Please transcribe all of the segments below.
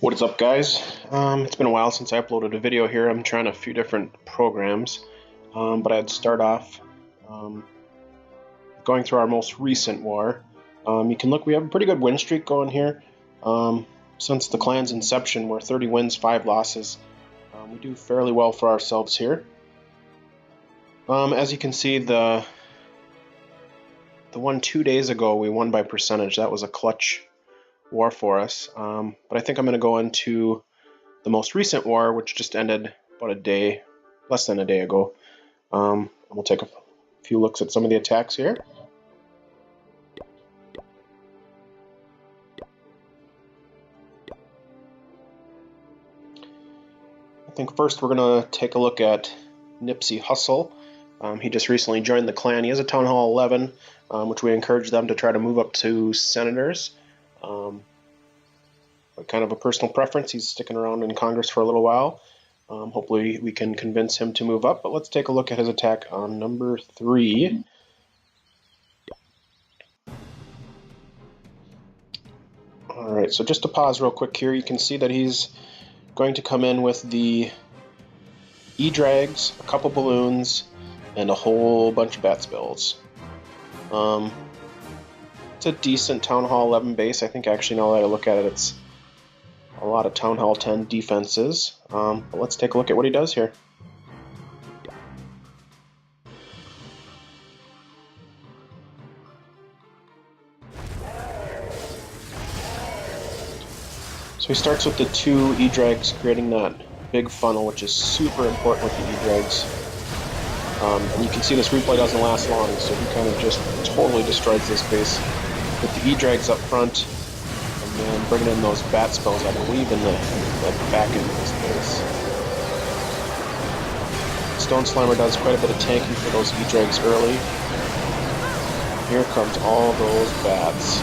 What is up, guys? It's been a while since I uploaded a video here. I'm trying a few different programs, but I'd start off going through our most recent war. You can look, we have a pretty good win streak going here. Since the clan's inception, we're 30 wins, 5 losses. We do fairly well for ourselves here. As you can see, the one 2 days ago, we won by percentage. That was a clutch war for us, but I think I'm going to go into the most recent war, which just ended about less than a day ago. And we'll take a few looks at some of the attacks here. I think first we're going to take a look at Nipsey Hussle. He just recently joined the clan. He has a Town Hall 11, which we encourage them to try to move up to senators. But kind of a personal preference. He's sticking around in Congress for a little while. Hopefully we can convince him to move up. But let's take a look at his attack on number 3. Alright, so just to pause real quick here, you can see that he's going to come in with the E-Drags, a couple balloons, and a whole bunch of bat spills. It's a decent Town Hall 11 base. I think actually now that I look at it, it's a lot of Town Hall 10 defenses. But let's take a look at what he does here. So he starts with the 2 E-Drags, creating that big funnel, which is super important with the E-Drags. And you can see this replay doesn't last long, so he kind of just totally destroys this base with the E-Drags up front, and then bringing in those bat spells, I believe, in the back end of this base. Stone Slimer does quite a bit of tanking for those E-Drags early. Here comes all those bats.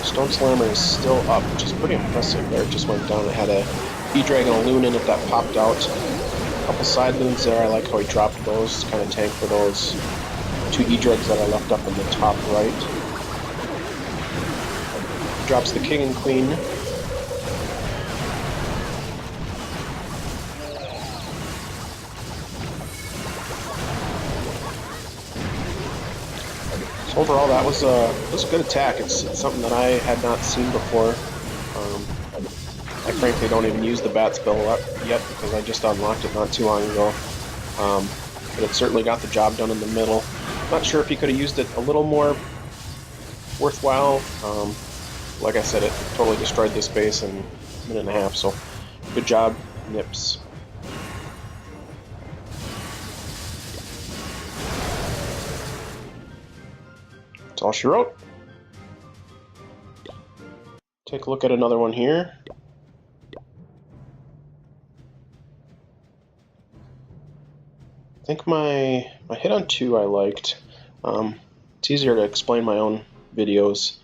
Stone Slammer is still up, which is pretty impressive there. It just went down and had a E-Drag and a loon in it that popped out. A couple side loons there. I like how he dropped those, kind of tank for those 2 E-Drags that are left up in the top right. Drops the king and queen. Overall, that was a good attack. It's something that I had not seen before. I frankly don't even use the bat spell yet because I just unlocked it not too long ago. But it certainly got the job done in the middle. Not sure if he could have used it a little more worthwhile. Like I said, it totally destroyed this base in a minute and a half. So good job, Nips. That's all she wrote. Take a look at another one here. I think my hit on 2 I liked. It's easier to explain my own videos.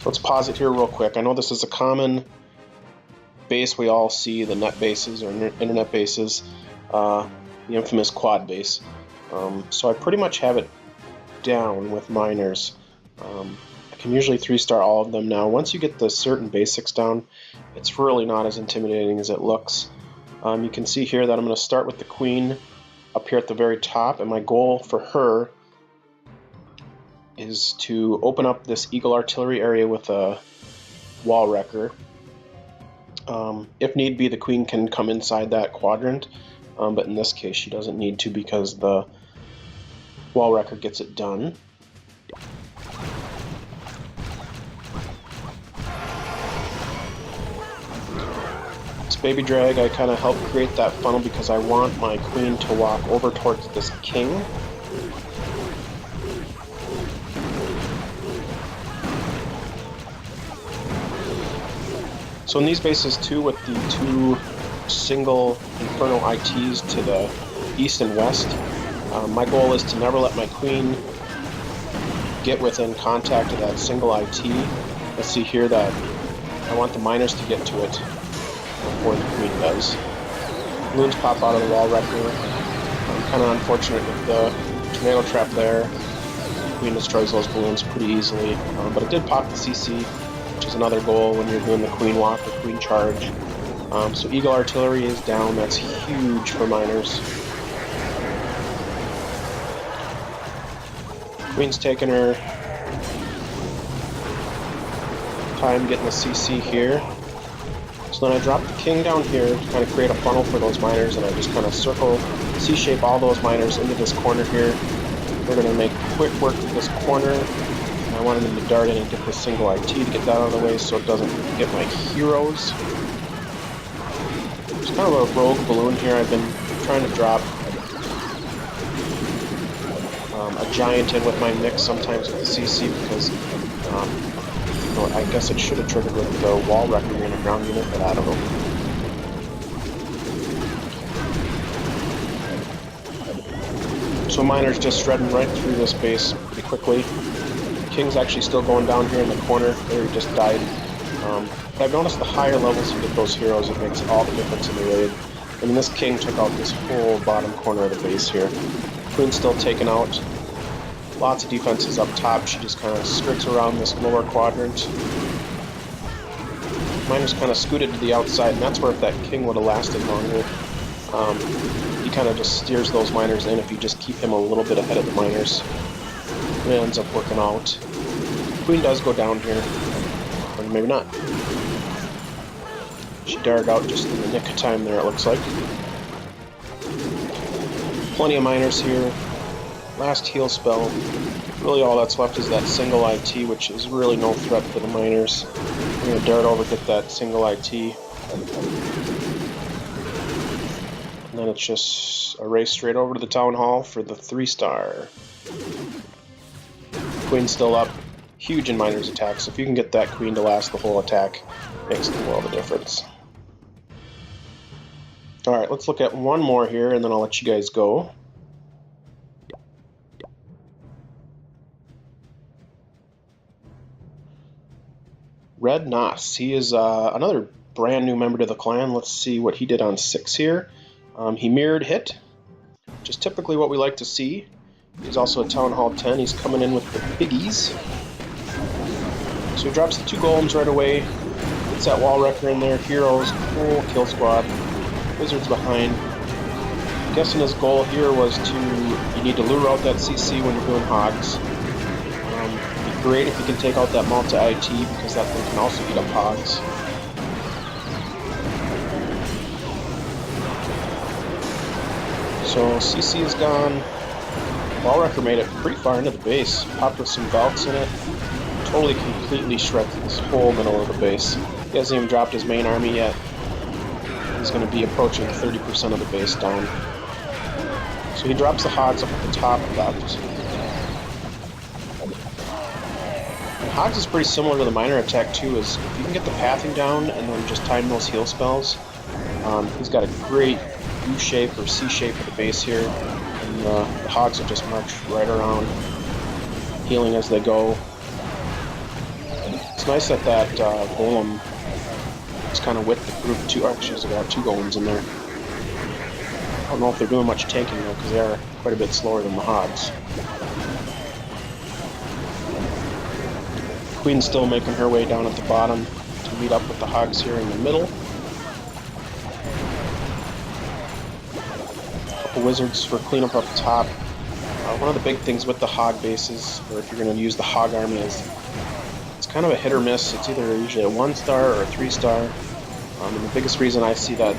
Let's pause it here real quick. I know this is a common base we all see, the net bases or internet bases, the infamous quad base. So I pretty much have it down with miners. I can usually 3-star all of them now. Once you get the certain basics down, it's really not as intimidating as it looks. You can see here that I'm going to start with the queen up here at the very top, and my goal for her is to open up this Eagle Artillery area with a wall wrecker. If need be, the queen can come inside that quadrant, but in this case she doesn't need to because the wall wrecker gets it done. This baby drag, I kind of help create that funnel because I want my queen to walk over towards this king. So in these bases too, with the 2 single Inferno ITs to the east and west, my goal is to never let my queen get within contact of that single IT. Let's see here that I want the miners to get to it before the queen does. balloons pop out of the wall wrecker. Kind of unfortunate with the tornado trap there. Queen destroys those balloons pretty easily, but it did pop the CC, which is another goal when you're doing the queen walk or queen charge. So Eagle Artillery is down. That's huge for miners. Queen's taking her time getting the CC here. So then I drop the king down here to kind of create a funnel for those miners, and I just kind of circle, C-shape all those miners into this corner here. We're going to make quick work of this corner. I wanted them to dart in and get this single IT to get that out of the way so it doesn't get my heroes. It's kind of a rogue balloon here. I've been trying to drop a giant in with my mix sometimes with the CC because I guess it should have triggered with the wall wrecker in a ground unit, but I don't know. So miners just shredding right through this base pretty quickly. King's actually still going down here in the corner there he just died. But I've noticed the higher levels you get those heroes, it makes all the difference in the raid. I mean, this king took out this whole bottom corner of the base here. Queen's still taken out. Lots of defenses up top. She just kind of skirts around this lower quadrant. Miners kind of scooted to the outside, and that's where if that king would have lasted longer. He kind of just steers those miners in if you just keep him a little bit ahead of the miners. And it ends up working out. Queen does go down here, or maybe not. She darted out just in the nick of time there, it looks like. Plenty of miners here. Last heal spell. Really all that's left is that single IT, which is really no threat for the miners. I'm going to dart over, get that single IT. And then it's just a race straight over to the town hall for the 3-star. Queen's still up. Huge in miners' attacks. If you can get that queen to last the whole attack, makes the world of difference. Alright, let's look at one more here, and then I'll let you guys go. Red Nos. He is another brand new member to the clan. Let's see what he did on 6 here. He mirrored hit, which is typically what we like to see. He's also a Town Hall 10. He's coming in with the biggies. So he drops the 2 golems right away. Gets that wall wrecker in there. Heroes, full kill squad. Wizards behind. I'm guessing his goal here was you need to lure out that CC when you're doing hogs. It'd be great if you can take out that multi-IT because that thing can also eat up hogs. So CC is gone. Wall wrecker made it pretty far into the base. Popped with some Valks in it. Totally completely shredded this whole middle of the base. He hasn't even dropped his main army yet. He's going to be approaching 30% of the base down. So he drops the hogs up at the top left. And hogs is pretty similar to the miner attack too, is if you can get the pathing down and then just time those heal spells. He's got a great U-shape or C-shape of the base here. And the hogs will just march right around, healing as they go. It's nice that golem is kind of with the group too. Actually, there's about 2 golems in there. I don't know if they're doing much tanking though, because they are quite a bit slower than the hogs. Queen's still making her way down at the bottom to meet up with the hogs here in the middle. Couple wizards for cleanup up top. One of the big things with the hog bases, or if you're going to use the hog army, is it's kind of a hit or miss. It's either usually a 1-star or a 3-star. And the biggest reason I see that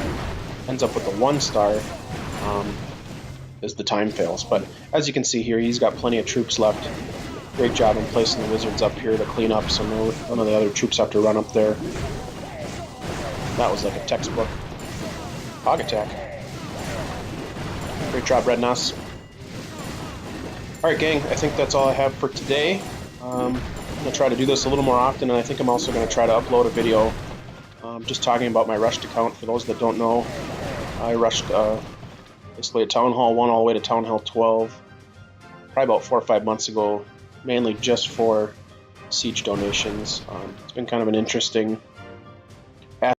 ends up with a 1-star is the time fails. But as you can see here, he's got plenty of troops left. Great job in placing the wizards up here to clean up so none of the other troops have to run up there. That was like a textbook hog attack. Great job, Red Nos. Alright gang, I think that's all I have for today. I'm going to try to do this a little more often, and I think I'm also going to try to upload a video just talking about my rushed account. For those that don't know, I rushed basically a Town Hall 1 all the way to Town Hall 12 probably about 4 or 5 months ago, mainly just for siege donations. It's been kind of an interesting